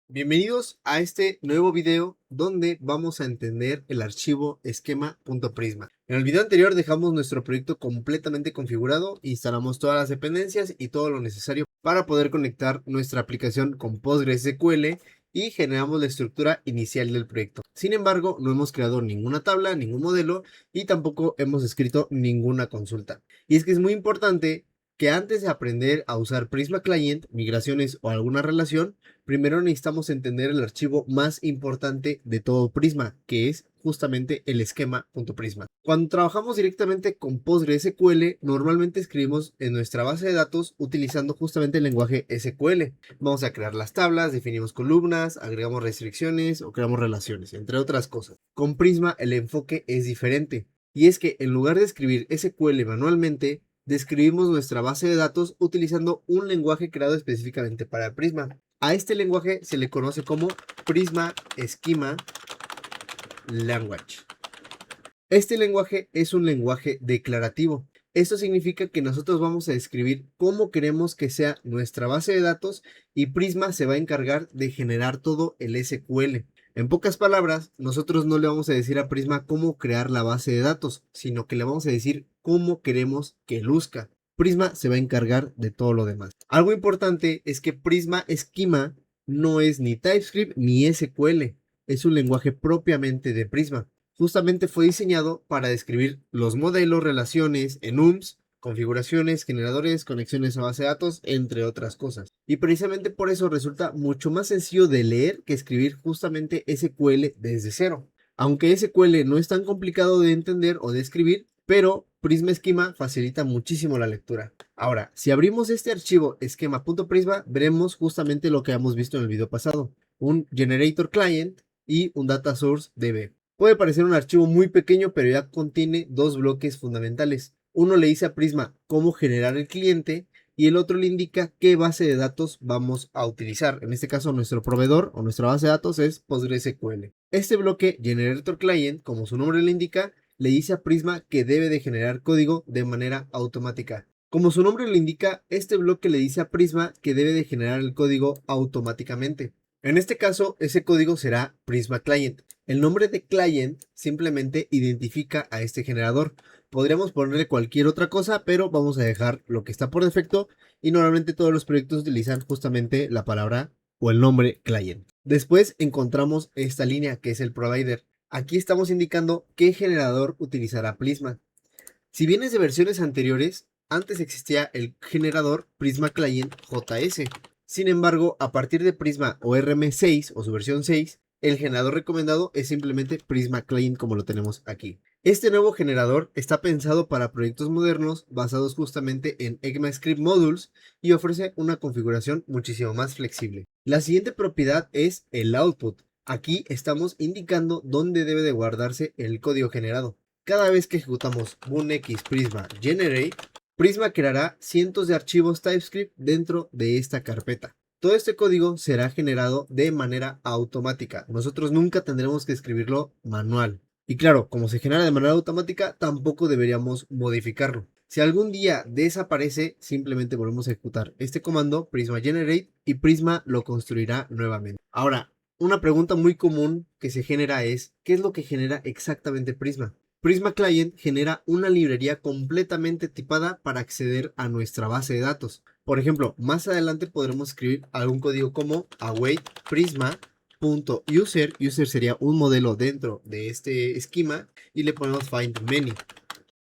Bienvenidos a este nuevo video donde vamos a entender el archivo esquema.prisma. En el video anterior dejamos nuestro proyecto completamente configurado, instalamos todas las dependencias y todo lo necesario para poder conectar nuestra aplicación con PostgreSQL y generamos la estructura inicial del proyecto. Sin embargo, no hemos creado ninguna tabla, ningún modelo y tampoco hemos escrito ninguna consulta. Y es que es muy importante que antes de aprender a usar Prisma Client, migraciones o alguna relación, primero necesitamos entender el archivo más importante de todo Prisma, que es justamente el esquema.prisma. Cuando trabajamos directamente con PostgreSQL, normalmente escribimos en nuestra base de datos utilizando justamente el lenguaje SQL. Vamos a crear las tablas, definimos columnas, agregamos restricciones o creamos relaciones, entre otras cosas. Con Prisma el enfoque es diferente, y es que en lugar de escribir SQL manualmente, describimos nuestra base de datos utilizando un lenguaje creado específicamente para Prisma. A este lenguaje se le conoce como Prisma Schema Language. Este lenguaje es un lenguaje declarativo. Esto significa que nosotros vamos a describir cómo queremos que sea nuestra base de datos y Prisma se va a encargar de generar todo el SQL. En pocas palabras, nosotros no le vamos a decir a Prisma cómo crear la base de datos, sino que le vamos a decir cómo queremos que luzca. Prisma se va a encargar de todo lo demás. Algo importante es que Prisma Schema no es ni TypeScript ni SQL, es un lenguaje propiamente de Prisma. Justamente fue diseñado para describir los modelos, relaciones, enums, configuraciones, generadores, conexiones a base de datos, entre otras cosas. Y precisamente por eso resulta mucho más sencillo de leer que escribir justamente SQL desde cero. Aunque SQL no es tan complicado de entender o de escribir, pero Prisma Schema facilita muchísimo la lectura. Ahora, si abrimos este archivo esquema.prisma, veremos justamente lo que hemos visto en el video pasado. Un generator client y un data source DB. Puede parecer un archivo muy pequeño, pero ya contiene dos bloques fundamentales. Uno le dice a Prisma cómo generar el cliente y el otro le indica qué base de datos vamos a utilizar. En este caso, nuestro proveedor o nuestra base de datos es PostgreSQL. Este bloque Generator Client, como su nombre le indica, le dice a Prisma que debe de generar código de manera automática. Como su nombre le indica, este bloque le dice a Prisma que debe de generar el código automáticamente. En este caso, ese código será Prisma Client. El nombre de client simplemente identifica a este generador. Podríamos ponerle cualquier otra cosa, pero vamos a dejar lo que está por defecto y normalmente todos los proyectos utilizan justamente la palabra o el nombre client. Después encontramos esta línea que es el provider. Aquí estamos indicando qué generador utilizará Prisma. Si vienes de versiones anteriores, antes existía el generador Prisma Client JS. Sin embargo, a partir de Prisma ORM6 o su versión 6, el generador recomendado es simplemente Prisma Client como lo tenemos aquí. Este nuevo generador está pensado para proyectos modernos basados justamente en ECMAScript Modules y ofrece una configuración muchísimo más flexible. La siguiente propiedad es el output. Aquí estamos indicando dónde debe de guardarse el código generado. Cada vez que ejecutamos boonx prisma generate, Prisma creará cientos de archivos TypeScript dentro de esta carpeta. Todo este código será generado de manera automática. Nosotros nunca tendremos que escribirlo manual. Y claro, como se genera de manera automática, tampoco deberíamos modificarlo. Si algún día desaparece, simplemente volvemos a ejecutar este comando, Prisma Generate, y Prisma lo construirá nuevamente. Ahora, una pregunta muy común que se genera es, ¿qué es lo que genera exactamente Prisma? Prisma Client genera una librería completamente tipada para acceder a nuestra base de datos. Por ejemplo, más adelante podremos escribir algún código como await prisma.user. User sería un modelo dentro de este esquema y le ponemos find many.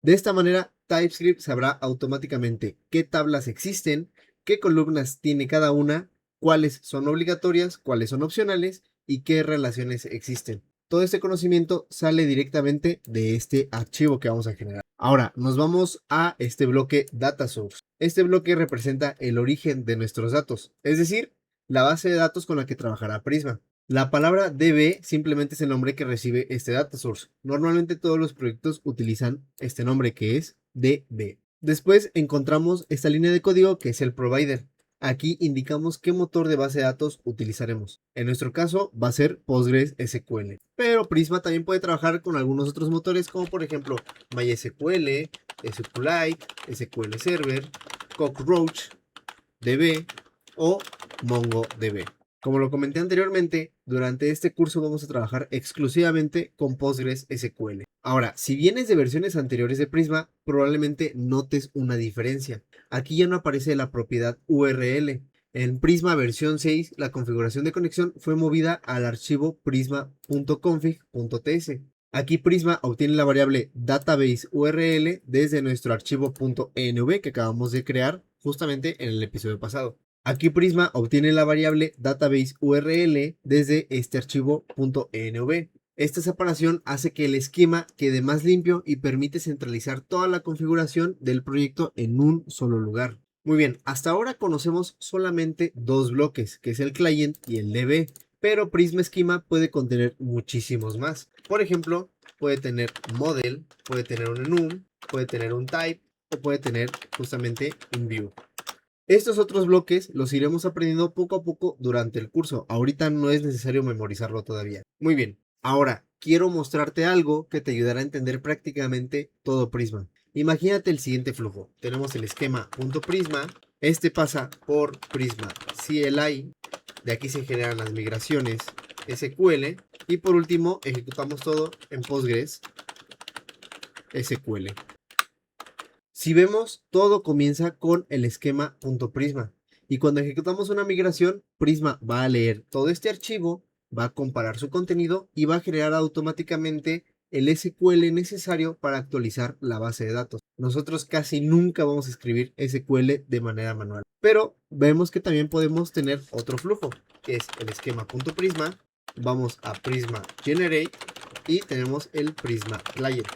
De esta manera, TypeScript sabrá automáticamente qué tablas existen, qué columnas tiene cada una, cuáles son obligatorias, cuáles son opcionales y qué relaciones existen. Todo este conocimiento sale directamente de este archivo que vamos a generar. Ahora nos vamos a este bloque Data Source. Este bloque representa el origen de nuestros datos, es decir, la base de datos con la que trabajará Prisma. La palabra DB simplemente es el nombre que recibe este data source. Normalmente todos los proyectos utilizan este nombre que es DB. Después encontramos esta línea de código que es el provider. Aquí indicamos qué motor de base de datos utilizaremos. En nuestro caso va a ser PostgreSQL. Pero Prisma también puede trabajar con algunos otros motores como por ejemplo MySQL, SQLite, SQL Server, Cockroach, DB o MongoDB. Como lo comenté anteriormente, durante este curso vamos a trabajar exclusivamente con Postgres SQL. Ahora, si vienes de versiones anteriores de Prisma, probablemente notes una diferencia. Aquí ya no aparece la propiedad URL. En Prisma versión 6, la configuración de conexión fue movida al archivo prisma.config.ts. Aquí Prisma obtiene la variable database URL desde nuestro archivo .env que acabamos de crear justamente en el episodio pasado. Aquí Prisma obtiene la variable database URL desde este archivo .env. Esta separación hace que el esquema quede más limpio y permite centralizar toda la configuración del proyecto en un solo lugar. Muy bien, hasta ahora conocemos solamente dos bloques, que es el client y el db, pero Prisma Schema puede contener muchísimos más. Por ejemplo, puede tener model, puede tener un enum, puede tener un type o puede tener justamente un view. Estos otros bloques los iremos aprendiendo poco a poco durante el curso. Ahorita no es necesario memorizarlo todavía. Muy bien, ahora quiero mostrarte algo que te ayudará a entender prácticamente todo Prisma. Imagínate el siguiente flujo. Tenemos el esquema.prisma. Este pasa por Prisma CLI. De aquí se generan las migraciones SQL. Y por último, ejecutamos todo en Postgres SQL. Si vemos, todo comienza con el esquema.prisma. Y cuando ejecutamos una migración, Prisma va a leer todo este archivo, va a comparar su contenido y va a generar automáticamente el SQL necesario para actualizar la base de datos. Nosotros casi nunca vamos a escribir SQL de manera manual. Pero vemos que también podemos tener otro flujo, que es el esquema.prisma. Vamos a Prisma Generate y tenemos el Prisma Client.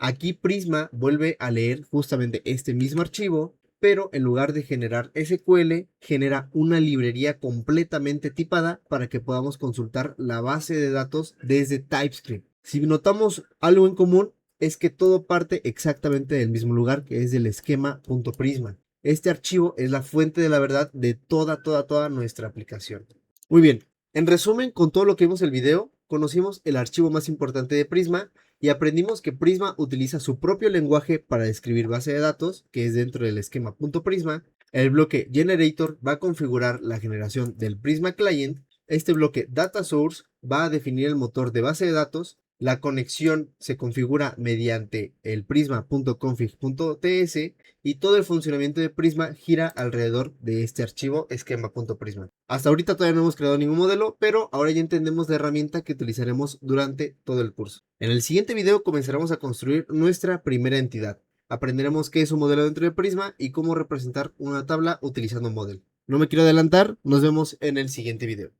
Aquí Prisma vuelve a leer justamente este mismo archivo, pero en lugar de generar SQL, genera una librería completamente tipada para que podamos consultar la base de datos desde TypeScript. Si notamos algo en común, es que todo parte exactamente del mismo lugar, que es del esquema.prisma. Este archivo es la fuente de la verdad de toda nuestra aplicación. Muy bien, en resumen, con todo lo que vimos en el video, conocimos el archivo más importante de Prisma y aprendimos que Prisma utiliza su propio lenguaje para describir base de datos, que es dentro del esquema.prisma. El bloque Generator va a configurar la generación del Prisma Client. Este bloque Data Source va a definir el motor de base de datos. La conexión se configura mediante el prisma.config.ts y todo el funcionamiento de Prisma gira alrededor de este archivo esquema.prisma. Hasta ahorita todavía no hemos creado ningún modelo, pero ahora ya entendemos la herramienta que utilizaremos durante todo el curso. En el siguiente video comenzaremos a construir nuestra primera entidad. Aprenderemos qué es un modelo dentro de Prisma y cómo representar una tabla utilizando un modelo. No me quiero adelantar, nos vemos en el siguiente video.